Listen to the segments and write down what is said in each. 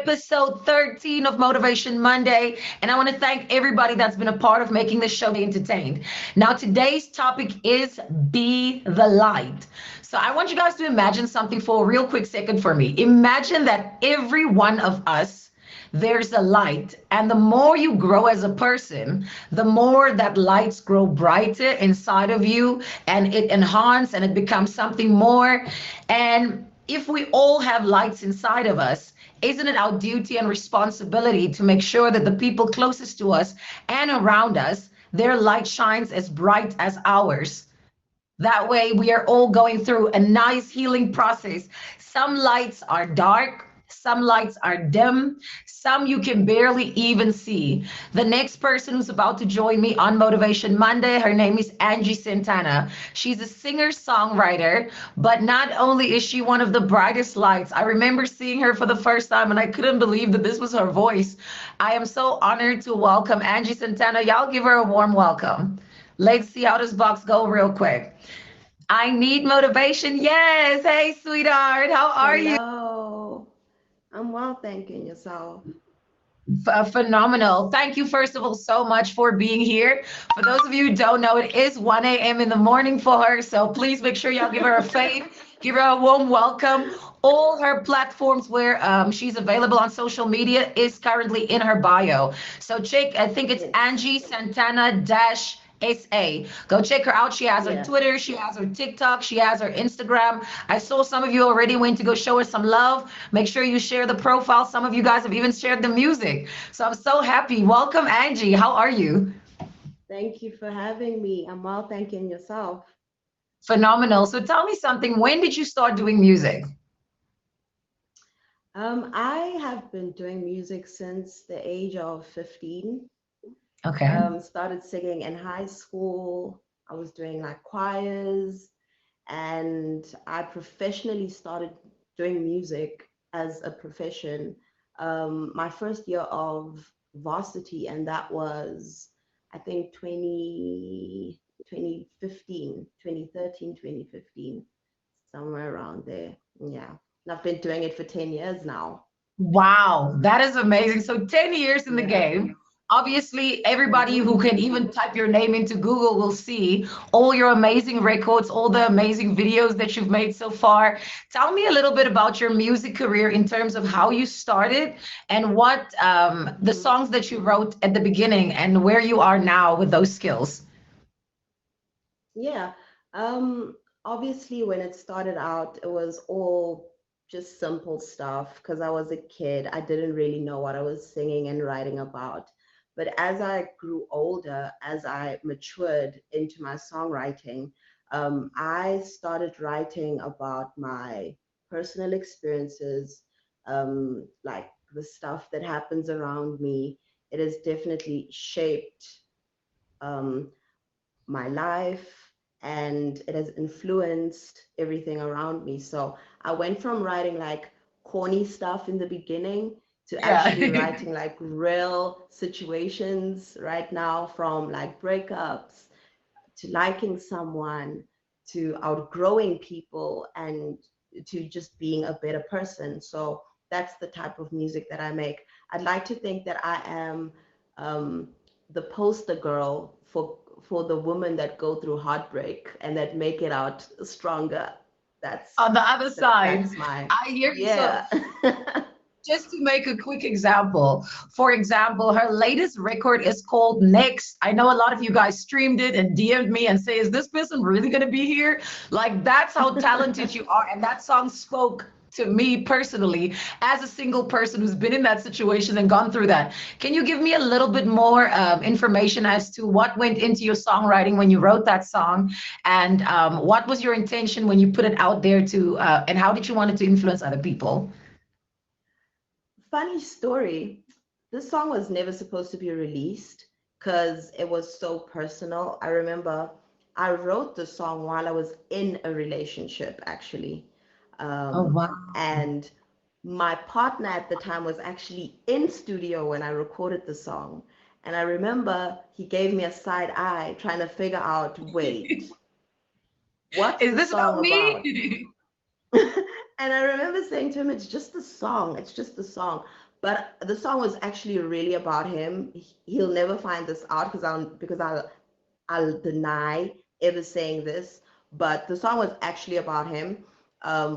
episode 13 of Motivation Monday. And I want to thank everybody that's been a part of making this show entertained. Now, today's topic is Be the Light. So I want you guys to imagine something for a real quick second for me. Imagine that every one of us, there's a light, and the more you grow as a person, the more that lights grow brighter inside of you, and it enhances and it becomes something more. And if we all have lights inside of us, isn't it our duty and responsibility to make sure that the people closest to us and around us, their light shines as bright as ours? That way, we are all going through a nice healing process. Some lights are dark, some lights are dim, some you can barely even see. The next person who's about to join me on Motivation Monday, her name is Angie Santana. She's a singer songwriter, but not only is she one of the brightest lights, I remember seeing her for the first time and I couldn't believe that this was her voice. I am so honored to welcome Angie Santana. Y'all give her a warm welcome. Let's see how this box go real quick. I need motivation. Yes. Hey, sweetheart. How are you? Hello. I'm well, thanking yourself. Phenomenal. Thank you, first of all, so much for being here. For those of you who don't know, it is 1 a.m. in the morning for her. So please make sure y'all give her a fave, give her a warm welcome. All her platforms where she's available on social media is currently in her bio. So check, I think it's Yes. Angie Santana dash SA. Go check her out. She has her Yeah. Twitter, she has her TikTok, she has her Instagram. I saw some of you already went to go show her some love. Make sure you share the profile. Some of you guys have even shared the music. So I'm so happy. Welcome, Angie. How are you? Thank you for having me. I'm well, thanking yourself. Phenomenal. So tell me something. When did you start doing music? I have been doing music since the age of 15. Okay. Started singing in high school. I was doing like choirs, and I professionally started doing music as a profession my first year of varsity, and that was, I think, 2015, 2013, 2015, somewhere around there. Yeah. And I've been doing it for 10 years now. Wow, that is amazing. So 10 years in the Yeah. game. Obviously, everybody Hmm. who can even type your name into Google will see all your amazing records, all the amazing videos that you've made so far. Tell me a little bit about your music career in terms of how you started and what the Hmm. songs that you wrote at the beginning and where you are now with those skills. Yeah. Um, Obviously, when it started out, it was all just simple stuff because I was a kid. I didn't really know what I was singing and writing about. But as I grew older, as I matured into my songwriting, I started writing about my personal experiences, like the stuff that happens around me. It has definitely shaped um, my life, and it has influenced everything around me. So I went from writing like corny stuff in the beginning to Yeah. actually writing like real situations right now, from like breakups to liking someone to outgrowing people and to just being a better person. So that's the type of music that I make. I'd like to think that I am um, the poster girl for the women that go through heartbreak and that make it out stronger. On the other side, That's my, I hear you. So yeah. just to make a quick example, for example, her latest record is called Next. I know a lot of you guys streamed it and DM'd me and say, is this person really going to be here? Like, that's how talented you are. And that song spoke to me personally as a single person who's been in that situation and gone through that. Can you give me a little bit more information as to what went into your songwriting when you wrote that song? And what was your intention when you put it out there to, and how did you want it to influence other people? Funny story. This song was never supposed to be released because it was so personal. I remember I wrote the song while I was in a relationship, actually. Oh, Um, wow. and my partner at the time was actually in studio when I recorded the song. And I remember he gave me a side eye trying to figure out, wait, what's Is the this song about about? me? And I remember saying to him, it's just a song. It's just a song. But the song was actually really about him. He'll never find this out I'll deny ever saying this, but the song was actually about him.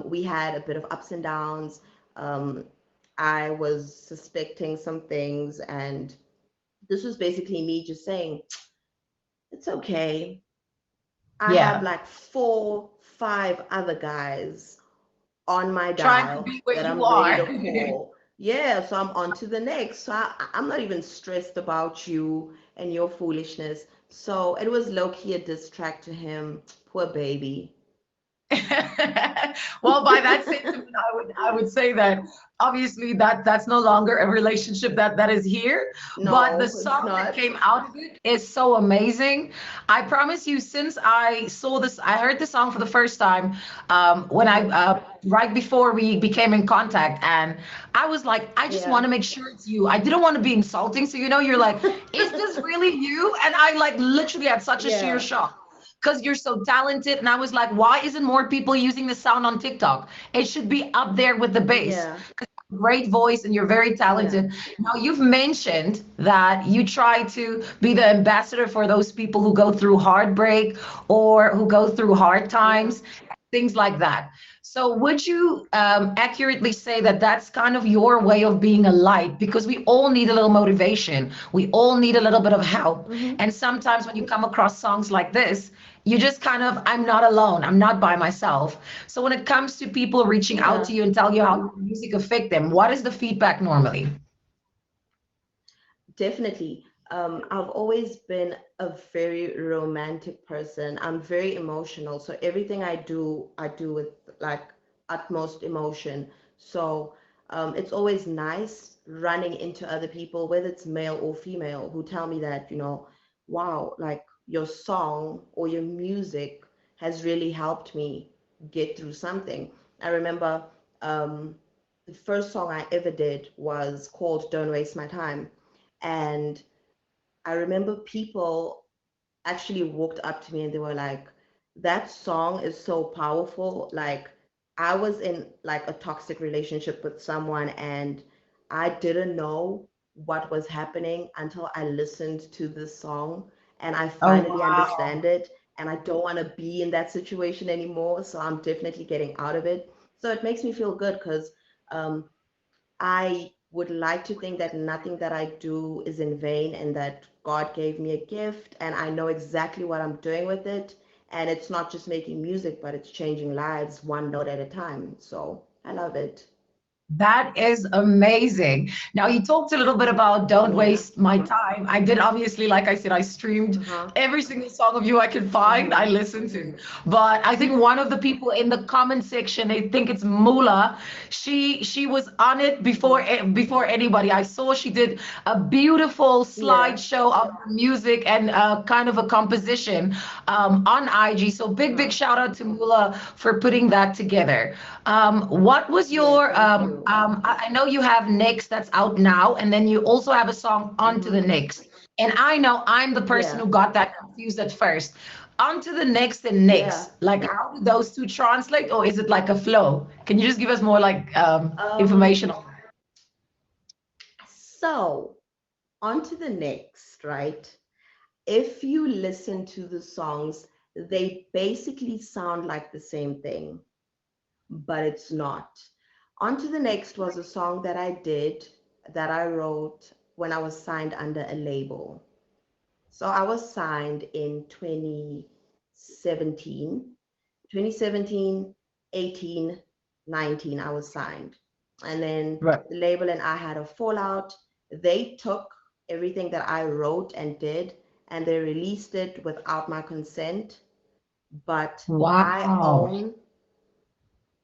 We had a bit of ups and downs. Um, I was suspecting some things, and this was basically me just saying, it's okay. I have Yeah. like 4, 5 other guys on my Trying to dial be where that you I'm ready are. to call. Yeah, so I'm on to the next. So I'm not even stressed about you and your foolishness. So it was low key a diss track to him. Poor baby. Well, by that sentiment, I would say that obviously that's no longer a relationship that is here. But the No, it's song that not. came out of it is so amazing. I promise you, since I saw this, I heard the song for the first time when I Hmm. right before we became in contact, and I was like, I just want Yeah. to make sure it's you. I didn't want to be insulting, so you're like, is this really you? And I like literally had such a sheer Yeah. shock because you're so talented. And I was like, why isn't more people using the sound on TikTok? It should be up there with the bass. Yeah. Great voice and you're very Yeah. talented. Now, you've mentioned that you try to be the ambassador for those people who go through heartbreak or who go through hard Yeah. times, things like that. So, would you accurately say that that's kind of your way of being a light? Because we all need a little motivation, we all need a little bit of help. Hmm. And sometimes when you come across songs like this, you just kind of, I'm not alone, I'm not by myself. So, when it comes to people reaching out to Yeah. you and tell you how your music affect them, what is the feedback normally? Definitely. I've always been a very romantic person. I'm very emotional. So everything I do with like utmost emotion. So it's always nice running into other people, whether it's male or female, who tell me that, wow, like your song or your music has really helped me get through something. I remember um, the first song I ever did was called Don't Waste My Time. And I remember people actually walked up to me and they were like, that song is so powerful. Like, I was in like a toxic relationship with someone and I didn't know what was happening until I listened to this song and I Oh, finally wow. understand it. And I don't want to be in that situation anymore. So I'm definitely getting out of it. So it makes me feel good because um, I would like to think that nothing that I do is in vain and that God gave me a gift and I know exactly what I'm doing with it. And it's not just making music, but it's changing lives one note at a time. So I love it. That is amazing. Now, you talked a little bit about Don't Yeah. Waste My Time. I did obviously, like I said, I streamed Uh-huh. every single song of you I could find, I Mm-hmm. listened to. But I think one of the people in the comment section, I think it's Mula, she was on it before Mm-hmm. before anybody. I saw she did a beautiful Yeah. slideshow of her music and kind of a composition on IG. So big Uh-huh. shout out to Mula for putting that together. What was Yeah. your Thank you. I know you have Next that's out now, and then you also have a song Onto the Mm-hmm. Next. And I know I'm the person Yeah. who got that confused at first. Onto the Next and Yeah. Next, like how do those two translate, or is it like a flow? Can you just give us more like Um, information on so on to the next, right? If you listen to the songs, they basically sound like the same thing, but it's not. On to the next was a song that I did that I wrote when I was signed under a label. So I was signed in 2017, 2017, 18, 19, I was signed. And then that? the label and I had a fallout. They took everything that I wrote and did and they released it without my consent. But I Wow. own,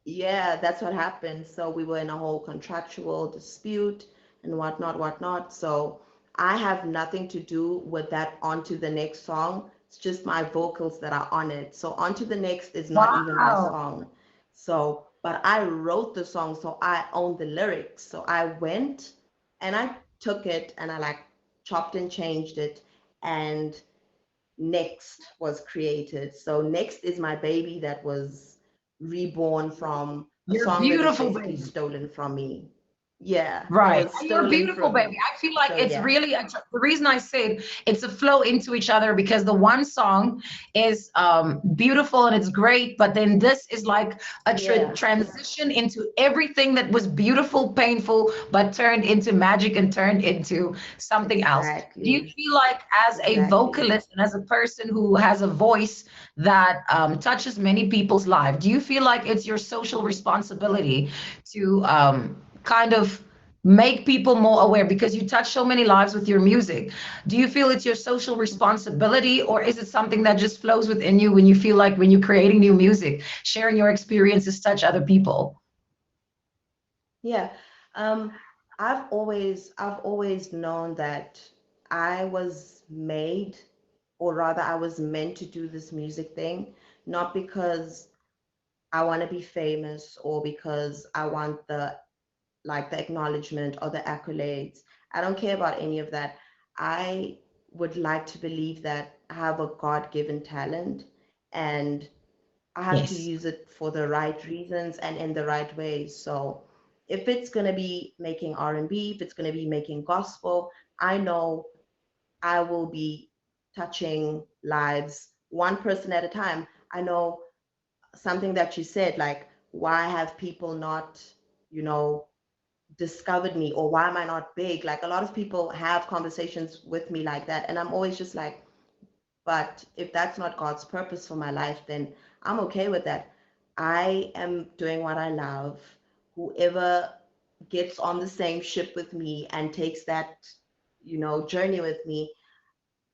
yeah, that's what happened. So we were in a whole contractual dispute and whatnot, whatnot. So I have nothing to do with that onto the next song. It's just my vocals that are on it. So onto the next is not even my Wow. song. So, but I wrote the song, so I own the lyrics. So I went and I took it and I like chopped and changed it. And Next was created. So Next is my baby that was reborn from a You're song that was beautiful, basically baby. stolen from me. Yeah, it Right. was And you're stolen beautiful, from baby. me. I feel like So it's yeah, really the reason I said it's a flow into each other because the one song is beautiful and it's great, but then this is like a yeah, transition into everything that was beautiful, painful, but turned into magic and turned into something else. Do you exactly, feel like as a exactly. vocalist and as a person who has a voice that touches many people's lives, do you feel like it's your social responsibility to kind of make people more aware because you touch so many lives with your music? Do you feel it's your social responsibility, or is it something that just flows within you when you feel like when you're creating new music, sharing your experiences touch other people? Yeah. Um, I've always known that I was made, or rather I was meant to do this music thing, not because I want to be famous or because I want the acknowledgement or the accolades. I don't care about any of that. I would like to believe that I have a God-given talent, and I have to Yes. use it for the right reasons and in the right ways. So if it's going to be making R&B, if it's going to be making gospel, I know I will be touching lives one person at a time. I know something that you said, like, why have people not, you know, discovered me, or why am I not big? Like, a lot of people have conversations with me like that. And I'm always just like, but if that's not God's purpose for my life, then I'm okay with that. I am doing what I love. Whoever gets on the same ship with me and takes that, journey with me,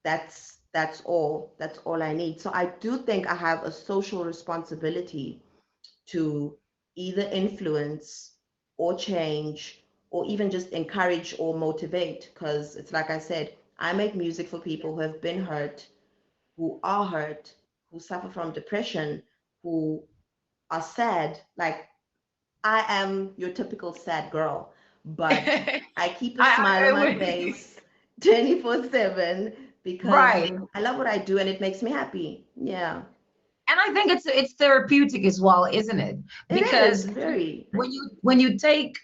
that's all I need. So I do think I have a social responsibility to either influence or change or even just encourage or motivate, because it's like I said, I make music for people who have been hurt, who are hurt, who suffer from depression, who are sad. Like, I am your typical sad girl, but I keep a smile on I my would. face 24/7 because Right. I love what I do and it makes me happy. Yeah, And I think it's therapeutic as well, isn't it? it is Because very. when you take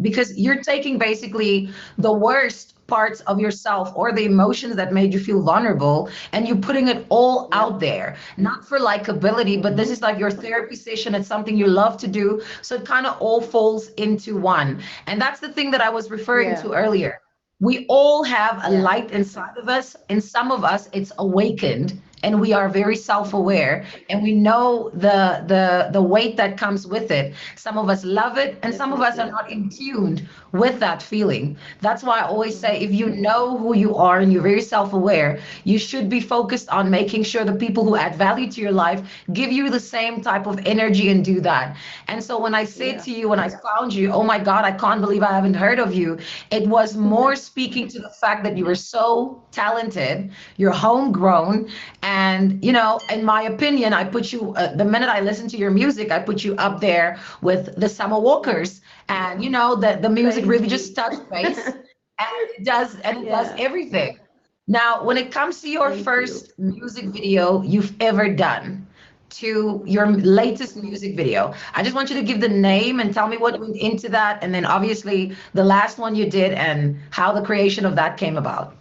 because you're taking basically the worst parts of yourself or the emotions that made you feel vulnerable, and you're putting it all out Yep. there, not for likability, but this Mm-hmm. is like your therapy session. It's something you love to do, so it kind of all falls into one. And that's the thing that I was referring Yeah. to earlier. We all have a Yeah. light inside of us, and some of us it's awakened, and we are very Mm-hmm. self-aware, and we know the weight that comes with it. Some of us love it, and some of us are Definitely. not in tuned with that feeling. That's why I always say, Mm-hmm. if you know who you are and you're very self-aware, you should be focused on making sure the people who add value to your life give you the same type of energy and do that. And so when I said Yeah. to you, when I found you, oh my God, I can't believe I haven't heard of you, it was more speaking to the fact that you were so talented, you're homegrown, and in my opinion, I put you the minute I listen to your music, I put you up there with the Summer Walkers, and the music really just Crazy. touched base, and it does Yeah. everything. Now, when it comes to your Thank you. first music video you've ever done to your latest music video, I just want you to give the name and tell me what went into that, and then obviously the last one you did and how the creation of that came about.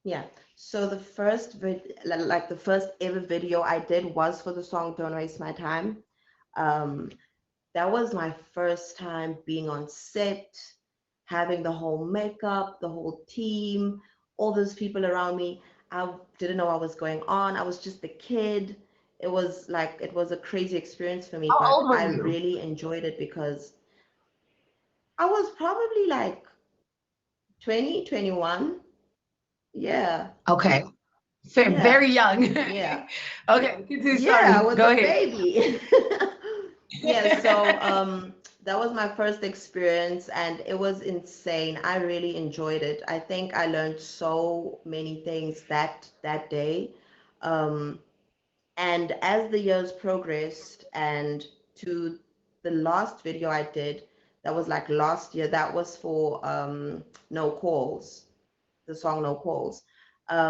Yeah. So the first ever video I did was for the song "Don't Waste My Time." Um, that was my first time being on set, having the whole makeup, the whole team, all those people around me. I didn't know what was going on. I was just a kid. It was a crazy experience for me, How but old were I you? really enjoyed it because I was probably like 20, 21. Yeah. Okay. Yeah. Very young. Yeah. Okay, continue. Yeah, I Sorry. was Go a ahead. baby. Yeah, so that was my first experience and it was insane. I really enjoyed it. I think I learned so many things that day. Um, and as the years progressed and to the last video I did, that was like last year, that was for No Calls, the song No Calls.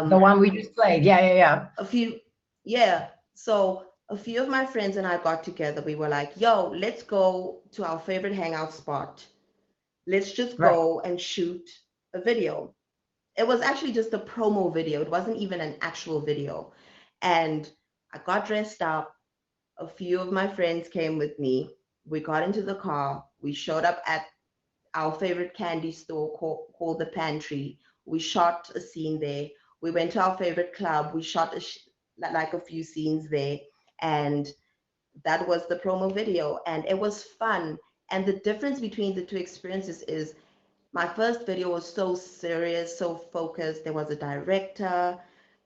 The Um, one we just played. Yeah, yeah, yeah. a few yeah, so a few of my friends and I got together. We were like, yo, let's go to our favorite hangout spot Let's just Right. go and shoot a video. It was actually just a promo video. It wasn't even an actual video. And I got dressed up. A few of my friends came with me. We got into the car. We showed up at our favorite candy store called the Pantry. We shot a scene there. We went to our favorite club. We shot like a few scenes there. And that was the promo video. And it was fun. And the difference between the two experiences is my first video was so serious, so focused. There was a director,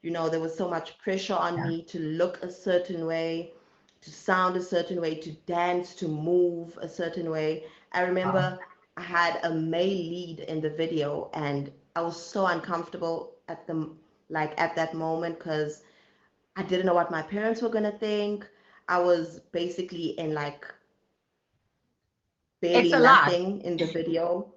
there was so much pressure on Yeah. me to look a certain way, to sound a certain way, to dance, to move a certain way. I Wow. remember I had a male lead in the video, and I was so uncomfortable at that moment because I didn't know what my parents were gonna think. I was basically in like It's barely a lot. nothing in the video.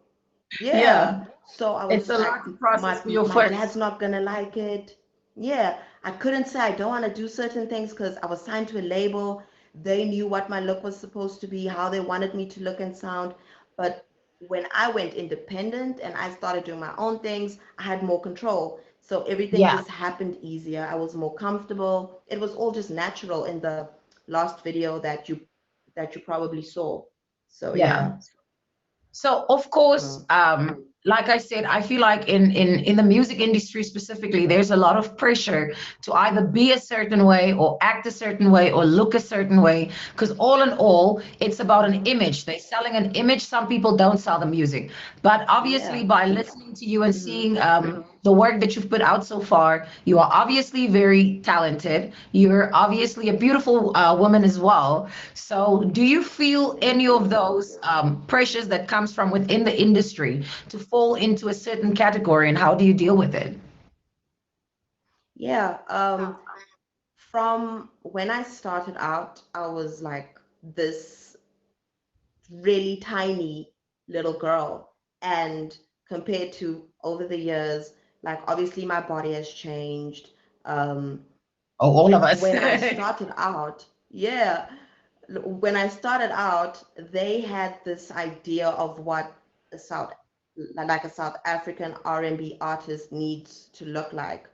Yeah. Yeah. So I was It's just a like, lot to my process for your my dad's first. not gonna like it. Yeah. I couldn't say I don't want to do certain things because I was signed to a label. They knew what my look was supposed to be, how they wanted me to look and sound. But when I went independent and I started doing my own things, I had more control. So everything Yeah. just happened easier. I was more comfortable. It was all just natural in the last video that you probably saw. So Yeah. yeah. So of course, Mm. like I said, I feel like in the music industry specifically, there's a lot of pressure to either be a certain way or act a certain way or look a certain way. Because all in all, it's about an Hmm. image. They're selling an image. Some people don't sell the music. But obviously, Yeah. by listening to you and Hmm. seeing the work that you've put out so far, you are obviously very talented. You're obviously a beautiful woman as well. So, do you feel Thank any of you. those pressures that comes from within the industry to fall into a certain category, and how do you deal with it? Yeah. From when I started out, I was like this really tiny little girl. And compared to over the years, like obviously my body has changed. Um, Oh, all of us. when I started out, yeah, when I started out, they had this idea of what a South African R&B artist needs to look like,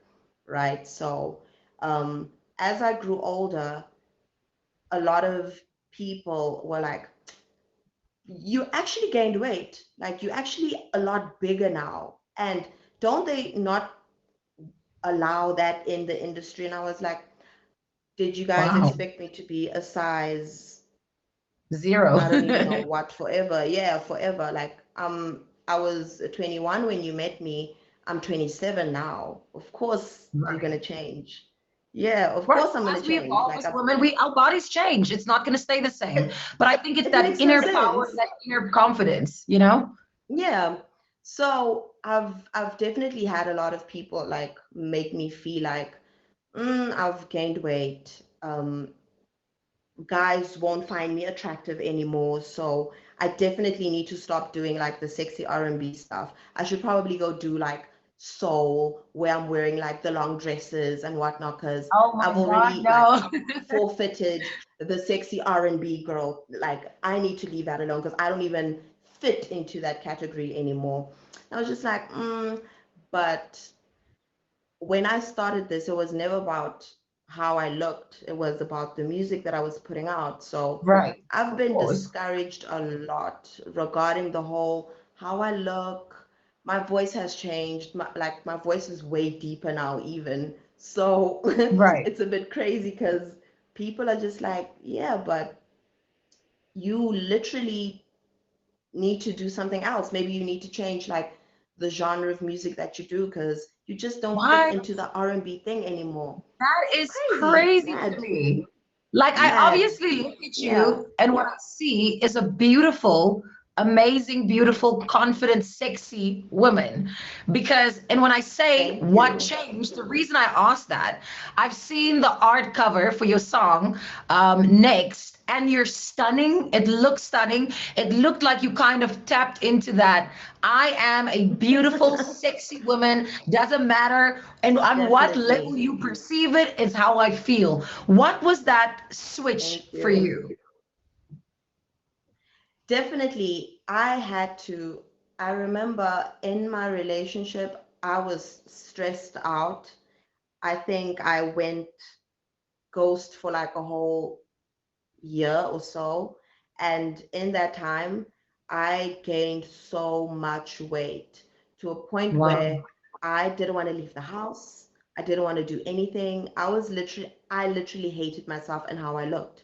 right? So, um, as I grew older, a lot of people were like, "You actually gained weight. Like you actually a lot bigger now." And don't they not allow that in the industry? And I was like, "Did you guys Wow, expect me to be a size zero. I don't even know what forever. Yeah, forever. Like I was 21 when you met me. I'm 27 now. Of course I'm Right. gonna change. Yeah, of Right. course I'm gonna As we change. evolve as women, we our bodies change. It's not going to stay the same. But I think it's it that makes no inner power, sense. that inner confidence, you know? Yeah. So I've definitely had a lot of people like make me feel like I've gained weight. Guys won't find me attractive anymore. So I definitely need to stop doing like the sexy R&B stuff. I should probably go do like soul where I'm wearing like the long dresses and whatnot because Oh I've my God, already like no. forfeited the sexy R&B girl. Like I need to leave that alone because I don't even fit into that category anymore. I was just like, but when I started this, it was never about how I looked. It was about the music that I was putting out. So Right. I've Of been course. discouraged a lot regarding the whole how I look. My voice has changed. My voice is way deeper now, even. So Right. it's a bit crazy because people are just like, yeah, but you literally need to do something else. Maybe you need to change like the genre of music that you do because you just don't fit What? into the R&B thing anymore. That is Crazy, crazy to mad, me. Like, I mad. obviously look at Yeah, you, and what I see is a beautiful, amazing, beautiful, confident, sexy woman. Because, and when I say thank what you. changed, the reason I asked that, I've seen the art cover for your song, Next, and you're stunning. It looks stunning. It looked like you kind of tapped into that. I am a beautiful, sexy woman. Doesn't matter and on what level Definitely. you perceive it is how I feel. What was that switch Thank for you. you? Definitely, I had to. I remember in my relationship, I was stressed out. I think I went ghost for like a whole year or so. And in that time, I gained so much weight to a point Wow. where I didn't want to leave the house. I didn't want to do anything. I literally hated myself and how I looked.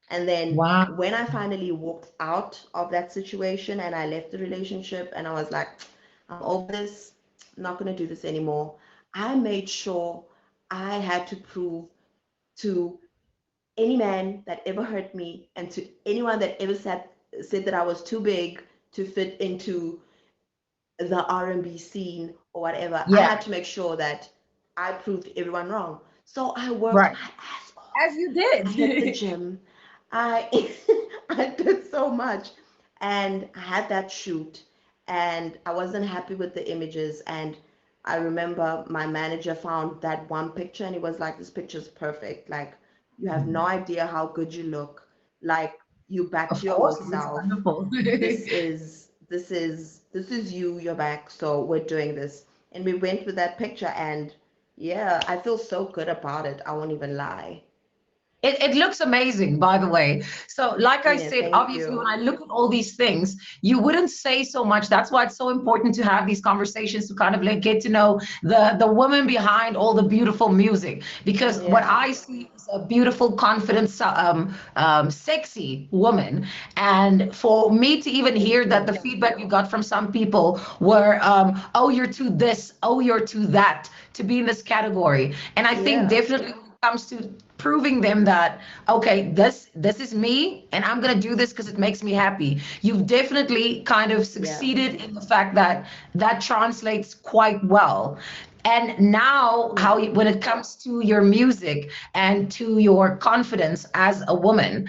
And then Wow. when I finally walked out of that situation and I left the relationship and I was like, I'm over this, I'm not going to do this anymore, I made sure I had to prove to any man that ever hurt me and to anyone that ever said that I was too big to fit into the R&B scene or whatever. I Yeah. had to make sure that I proved everyone wrong. So I worked Right. my ass off. As you I hit the did. gym. I I did so much, and I had that shoot, and I wasn't happy with the images. And I remember my manager found that one picture, and he was like, "This picture's perfect. Like, you have no idea how good you look. Like, you back to Of your course, old it looks self. wonderful. This is you. You're back. So we're doing this." And we went with that picture, and yeah, I feel so good about it. I won't even lie. It looks amazing, by the way. So, like I Yeah, said, thank obviously, when you. I look at all these things, you wouldn't say so much. That's why it's so important to have these conversations to kind of like get to know the woman behind all the beautiful music. Because what Yeah, I see is a beautiful, confident, sexy woman. And for me to even thank hear that you. the feedback you got from some people were, oh, you're too this, oh, you're too that, to be in this category. And I think Yeah, definitely when it comes to proving them that okay, this is me and I'm going to do this because it makes me happy, you've definitely kind of yeah, succeeded in the fact that that translates quite well. And now how yeah, when it comes to your music and to your confidence as a woman,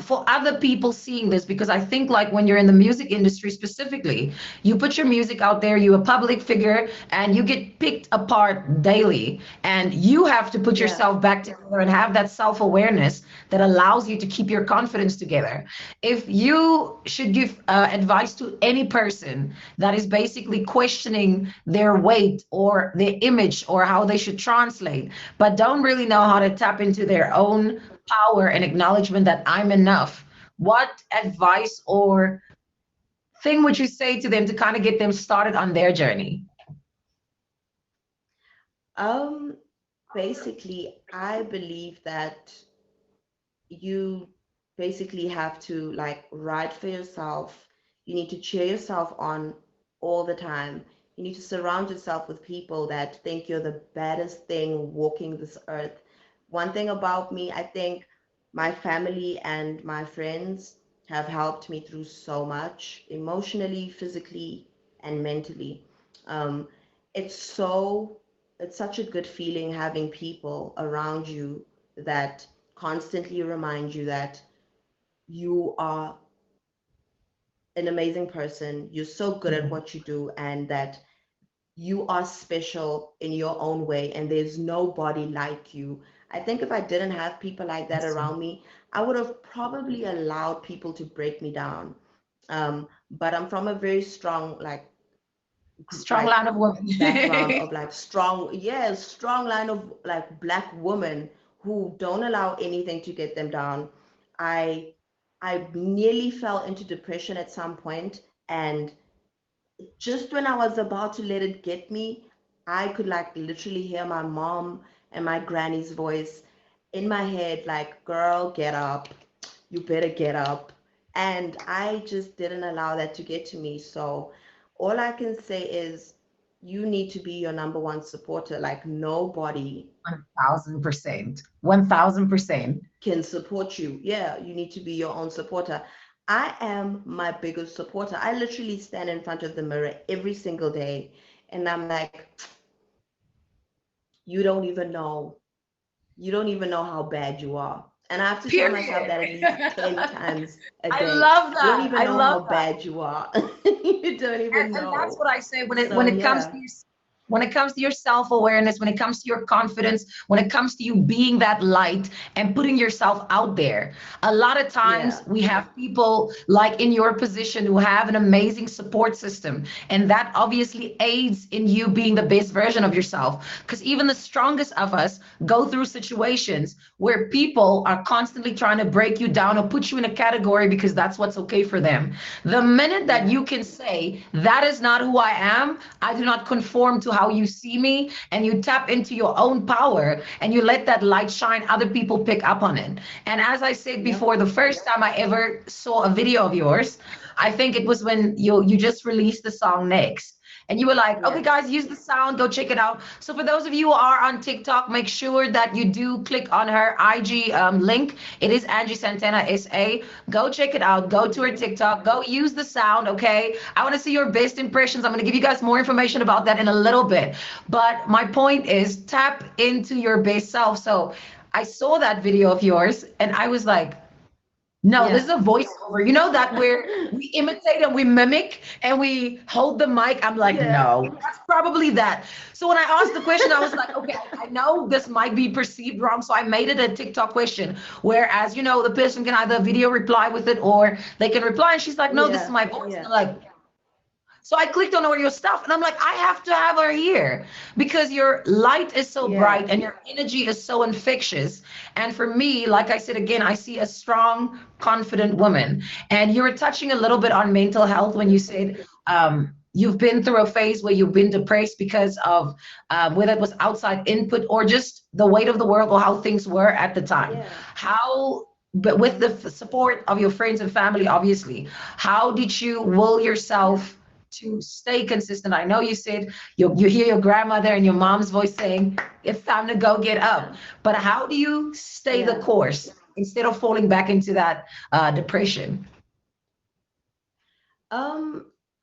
for other people seeing this, because I think like when you're in the music industry specifically, you put your music out there, you're a public figure, and you get picked apart daily, and you have to put yeah, yourself back together and have that self-awareness that allows you to keep your confidence together. If you should give advice to any person that is basically questioning their weight or their image or how they should translate, but don't really know how to tap into their own power and acknowledgement that I'm enough, what advice or thing would you say to them to kind of get them started on their journey? um basically I believe that you basically have to like write for yourself. You need to cheer yourself on all the time. You need to surround yourself with people that think you're the baddest thing walking this earth. One thing about me, I think my family and my friends have helped me through so much emotionally, physically, and mentally. Um, it's so, it's such a good feeling having people around you that constantly remind you that you are an amazing person, you're so good at Mhm. what you do, and that you are special in your own way, and there's nobody like you. I think if I didn't have people like that around me, I would have probably allowed people to break me down. But I'm from a very strong, Strong like line of women. background of like strong, yes, strong line of like black women who don't allow anything to get them down. I i nearly fell into depression at some point, and just when I was about to let it get me, I could like literally hear my mom and my granny's voice in my head, like, girl, get up. You better get up. And I just didn't allow that to get to me. So all I can say is you need to be your number one supporter. Like nobody 1000%. 1000%. can support you. Yeah, you need to be your own supporter. I am my biggest supporter. I literally stand in front of the mirror every single day and I'm like, you don't even know. You don't even know how bad you are. And I have to tell myself Period. that at least 10 times a I day. love You don't that. even I know love how that. bad you are. You don't even And that's know. what I say when it So when it comes to yeah, your when it comes to your self-awareness, when it comes to your confidence, when it comes to you being that light and putting yourself out there. A lot of times Yeah. we have people like in your position who have an amazing support system, and that obviously aids in you being the best version of yourself. Because even the strongest of us go through situations where people are constantly trying to break you down or put you in a category because that's what's okay for them. The minute that Yeah. you can say, that is not who I am, I do not conform to how you see me, and you tap into your own power and you let that light shine, other people pick up on it. And as I said Yep. before, the first time I ever saw a video of yours, I think it was when you just released the song Next. And you were like, okay, Yes. guys, use the sound, go check it out. So for those of you who are on TikTok, make sure that you do click on her IG link. It is Angie Santana SA. Go check it out. Go to her Hmm. TikTok. Go use the sound, okay? I want to see your best impressions. I'm going to give you guys more information about that in a little bit. But my point is tap into your best self. So I saw that video of yours and I was like, no, this Yeah. is a voiceover. You know that where we imitate and we mimic and we hold the mic. I'm like, Yeah. no, that's probably that. So when I asked the question, I was like, okay, I know this might be perceived wrong. So I made it a TikTok question. Whereas, the person can either video reply with it or they can reply. And she's like, no, this is Yeah. my voice. And Yeah. I'm like, so I clicked on all your stuff and I'm like, I have to have her here because your light is so Yeah. bright and your energy is so infectious. And for me, like I said again, I see a strong, confident woman. And you were touching a little bit on mental health when you said you've been through a phase where you've been depressed because of whether it was outside input or just the weight of the world or how things were at the time. Yeah. How, but with the support of your friends and family, obviously, how did you will Yeah. yourself to stay consistent? I know you said you hear your grandmother and your mom's voice saying it's time to go get up, Yeah. but how do you stay the Yeah. course instead of falling back into that depression?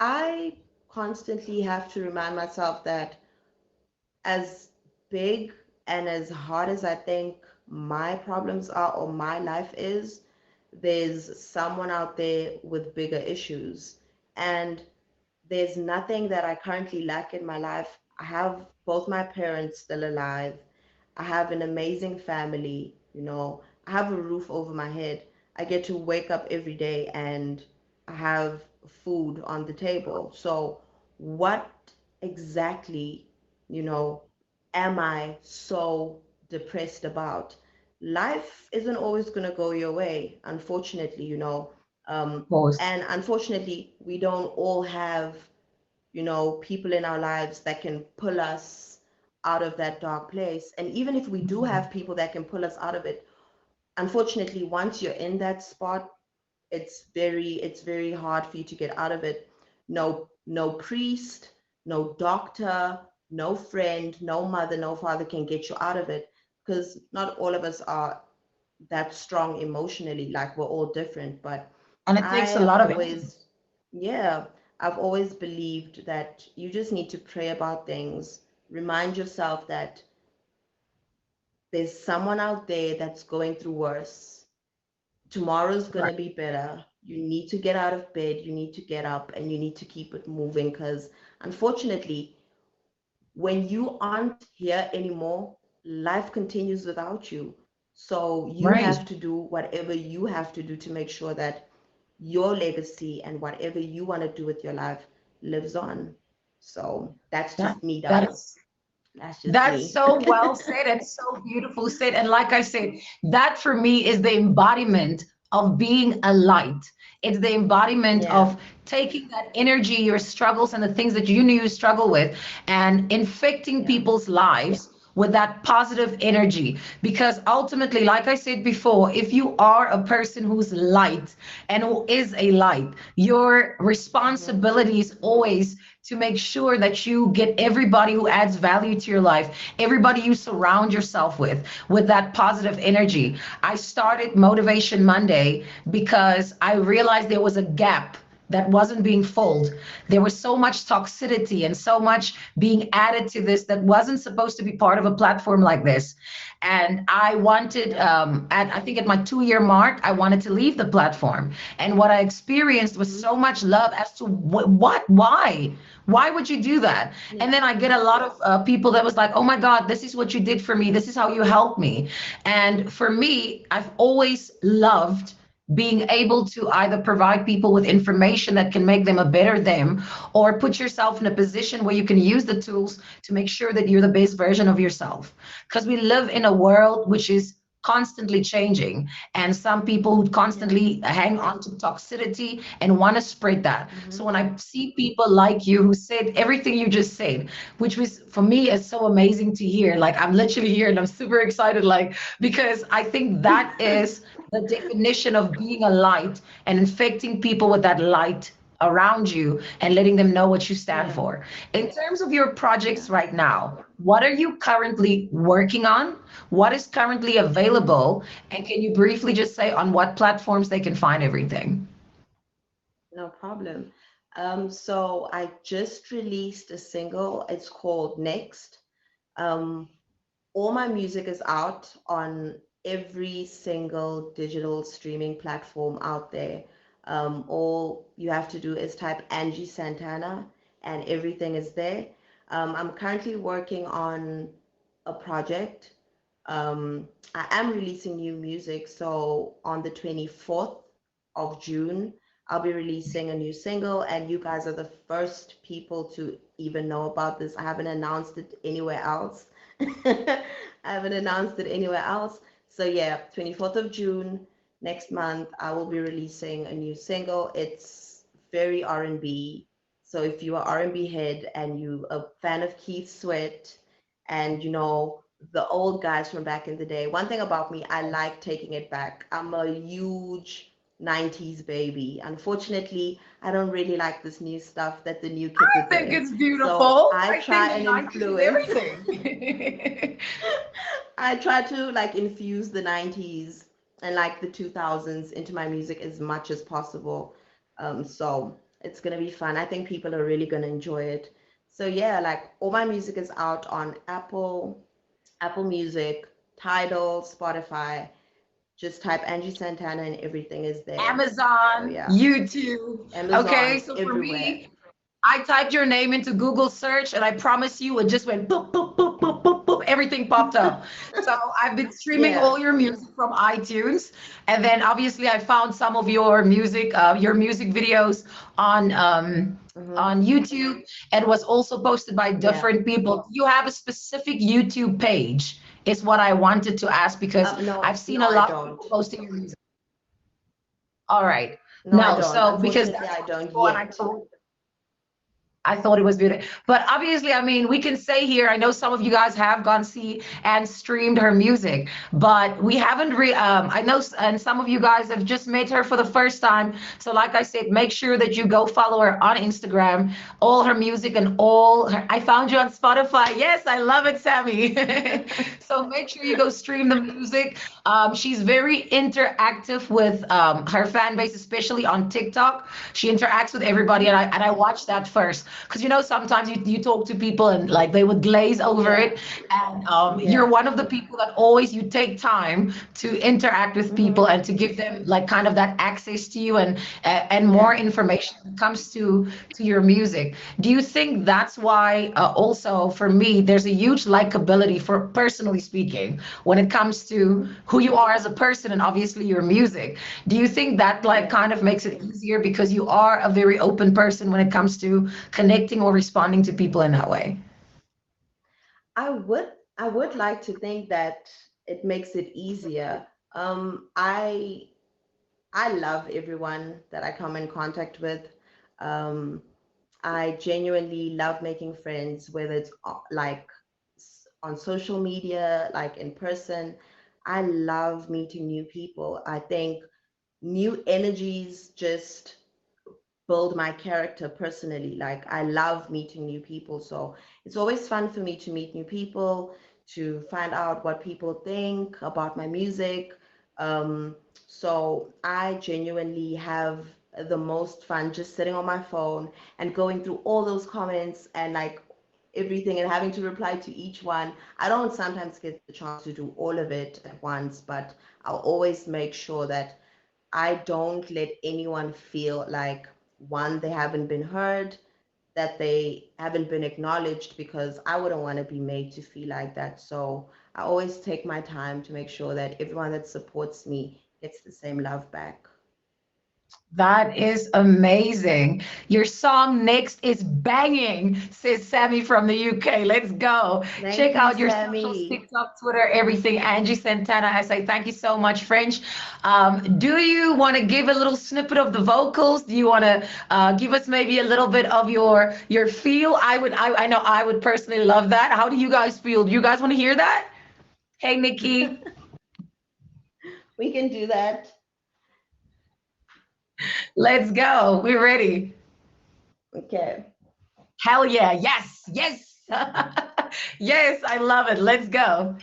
I constantly have to remind myself that as big and as hard as I think my problems are or my life is, there's someone out there with bigger issues. And there's nothing that I currently lack in my life. I have both my parents still alive. I have an amazing family, I have a roof over my head. I get to wake up every day and I have food on the table. So, what exactly, you know, am I so depressed about? Life isn't always going to go your way, unfortunately, Of course. and unfortunately, we don't all have, people in our lives that can pull us out of that dark place. And even if we do have people that can pull us out of it, unfortunately, once you're in that spot, it's very hard for you to get out of it. No priest, no doctor, no friend, no mother, no father can get you out of it, because not all of us are that strong emotionally. Like, we're all different. But And it I takes a have lot of energy. always, yeah, I've always believed that you just need to pray about things. Remind yourself that there's someone out there that's going through worse. Tomorrow's going Right. to be better. You need to get out of bed, you need to get up, and you need to keep it moving, because unfortunately, when you aren't here anymore, life continues without you. So you Right. have to do whatever you have to do to make sure that your legacy and whatever you want to do with your life lives on. So that's That just me, that though. is That's just That's me. so well said and so beautiful said. And like I said, that for me is the embodiment of being a light. It's the embodiment Yeah. of taking that energy, your struggles, and the things that you knew you struggle with, and infecting Yeah. people's lives with that positive energy. Because ultimately, like I said before, if you are a person who's light and who is a light, your Hmm. responsibility is always to make sure that you get everybody who adds value to your life, everybody you surround yourself with that positive energy. I started Motivation Monday because I realized there was a gap that wasn't being filled. There was so much toxicity and so much being added to this that wasn't supposed to be part of a platform like this. And I wanted, Yeah. I think at my 2 year mark, I wanted to leave the platform. And what I experienced was Mhm. so much love as to why would you do that? Yeah. And then I get a lot of people that was like, oh my God, this is what you did for me. This is how you helped me. And for me, I've always loved being able to either provide people with information that can make them a better them, or put yourself in a position where you can use the tools to make sure that you're the best version of yourself. Because we live in a world which is constantly changing, and some people who Yeah. constantly hang on to toxicity and want to spread that. So Mhm. when I see people like you who said everything you just said, which was for me is so amazing to hear, like I'm literally here and I'm super excited, like, because I think that is the definition of being a light and infecting people with that light around you and letting them know what you stand Yeah. for. In terms of your Yeah. projects right now, what are you currently working on? What is currently available? And can you briefly just say on what platforms they can find everything? No problem. So I just released a single. It's called Next. Um, all my music is out on every single digital streaming platform out there. All you have to do is type Angie Santana and everything is there. I'm currently working on a project. I am releasing new music. So on the 24th of June, I'll be releasing a new single, and you guys are the first people to even know about this. I haven't announced it anywhere else. I haven't announced it anywhere else. So yeah, 24th of June next month, I will be releasing a new single. It's very R&B. So if you are R&B head and you a fan of Keith Sweat and the old guys from back in the day, one thing about me, I like taking it back. I'm a huge 90s baby. Unfortunately, I don't really like this new stuff that the new kids I are think doing. it's So beautiful. I I think try the and 90s is influence. everything. I try to like infuse the 90s and like the 2000s into my music as much as possible. So it's gonna be fun. I think people are really gonna enjoy it. So yeah, like all my music is out on Apple Music, Tidal, Spotify. Just type Angie Santana and everything is there. So Amazon, yeah, YouTube. Okay, Amazon, so for everywhere. me, I typed your name into Google search and I promise you it just went boop, boop, boop, boop, boop, boop. Everything popped up. So I've been streaming Yeah. all your music from iTunes. And then obviously I found some of your music videos on Hmm. on YouTube, and was also posted by Yeah. different people. Do you have a specific YouTube page? Is what I wanted to ask because No, I've seen no, a I lot of don't. people posting your music. All right. No, I No, don't. so because Unfortunately, that's I don't possible, and yet. I thought it was beautiful. But obviously, I mean, we can say here, I know some of you guys have gone see and streamed her music, but we haven't I know, and some of you guys have just met her for the first time. So like I said, make sure that you go follow her on Instagram, all her music and all her, I found you on Spotify. Yes, I love it, Sammy. So make sure you go stream the music. She's very interactive with her fan base, especially on TikTok. She interacts with everybody, Hmm. and I watch that first because sometimes you talk to people and like they would glaze over Yeah. it, and you're Yeah. one of the people that always you take time to interact with people Hmm. and to give them like kind of that access to you, and more Yeah. information when it comes to your music. Do you think that's why also for me there's a huge likability for personally speaking when it comes to Hmm. who you are as a person and obviously your music? Do you think that like Yeah. kind of makes it easier because you are a very open person when it comes to connecting or responding to people in that way? I would like to think that it makes it easier. I love everyone that I come in contact with. Um, I genuinely love making friends, whether it's like on social media, like in person. I love meeting new people. I think new energies just build my character personally. Like I love meeting new people. So it's always fun for me to meet new people, to find out what people think about my music. So I genuinely have the most fun just sitting on my phone and going through all those comments and like everything and having to reply to each one. I don't sometimes get the chance to do all of it at once, but I'll always make sure that I don't let anyone feel like, one, they haven't been heard, that they haven't been acknowledged, because I wouldn't want to be made to feel like that. So I always take my time to make sure that everyone that supports me gets the same love back. That is amazing. Your song next is banging, says Sammy from the UK. Let's go. Thank Check you, out your socials, Sammy. TikTok, Twitter, everything. Angie Santana. I say thank you so much, French. Do you want to give a little snippet of the vocals? Do you want to give us maybe a little bit of your feel? I know I would personally love that. How do you guys feel? Do you guys want to hear that? Hey, Nikki, We can do that. let's go. We're ready. Okay. Hell yeah. Yes. Yes. Yes, I love it. Let's go.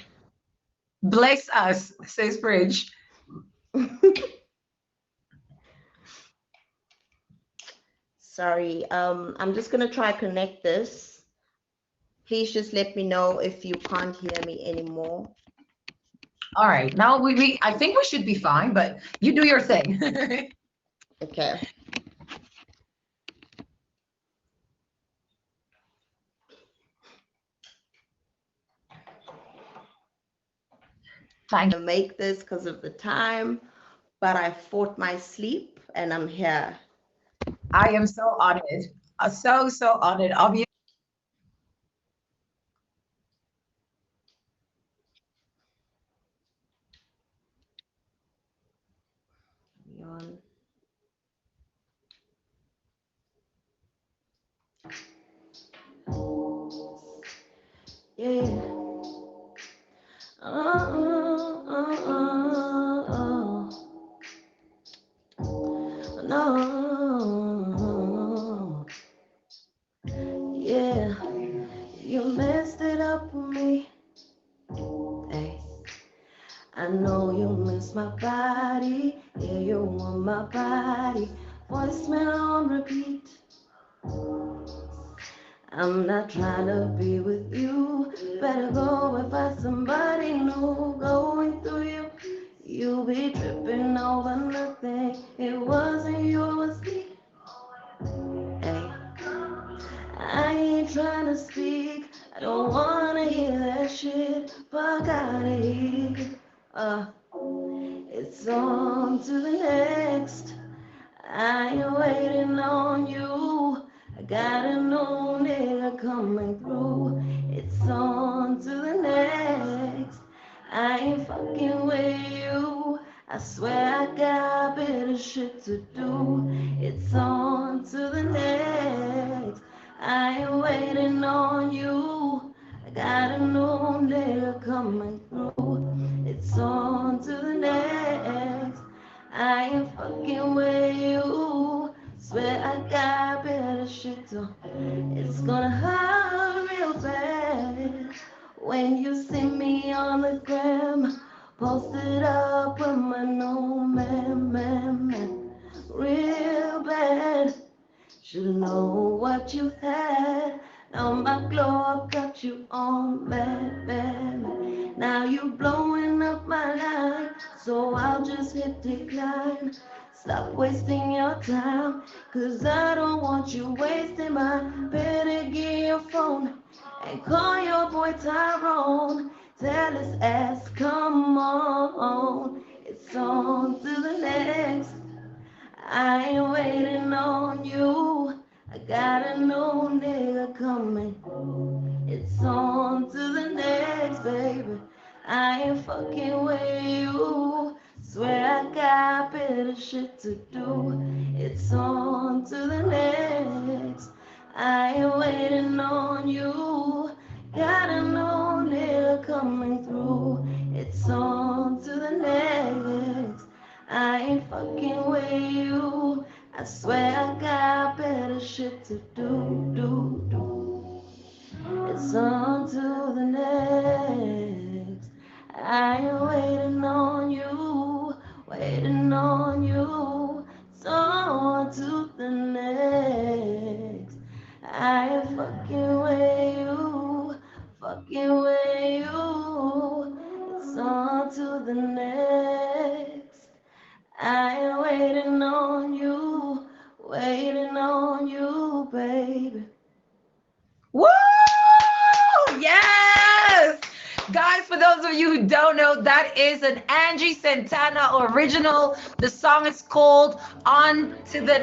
Bless us, says Bridge. Sorry. I'm just gonna try connect this. Please just let me know if you can't hear me anymore. All right. Now we I think we should be fine, but you do your thing. Okay. Thank you. Make this because of the time, but I fought my sleep and I'm here. I am so honored. So honored. Obviously. Yawn. Yeah. Oh, no. Yeah. You messed it up for me. Hey. I know you miss my body. Yeah, you want my body. Voicemail on repeat. I'm not trying to be with you. Better go and find somebody new. Going through you, you be tripping over nothing. It wasn't you, it was me. Hey, I ain't trying to speak. I don't wanna hear that shit, but I gotta hear. Uh, it's on to the next. I ain't waiting on you. I got a new nigga coming through. It's on to the next. I ain't fucking with you. I swear I got better shit to do. It's on to the next. I ain't waiting on you. I got a new nigga coming through. It's on to the next. I ain't fucking with you. Swear I got better shit to. It's gonna hurt real bad when you see me on the gram. Posted up with my new man. Real bad. Should've known what you had. Now my glow up got you on bad. Now you blowing up my line, so I'll just hit decline. Stop wasting your time, cause I don't want you wasting mine. Better get your phone and call your boy Tyrone. Tell his ass, come on. It's on to the next. I ain't waiting on you. I got a new nigga coming. It's on to the next, baby. I ain't fucking with you. Swear I got better shit to do. It's on to the next. I ain't waiting on you. Got a new nigga coming through. It's on to the next. I ain't fucking with you. I swear I got better shit to do. It's on to the next. I ain't waiting on you, waiting on you. It's on walking with you. It's on to the next. I ain't waiting on you, baby. Woo! Yes! Guys, for those of you who don't know, that is an Angie Santana original. The song is called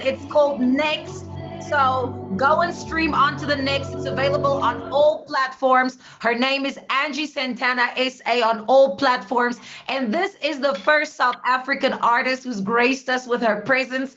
it's called Next. So go and stream Onto the Next. It's available on all platforms. Her name is Angie Santana SA on all platforms. And this is the first South African artist who's graced us with her presence.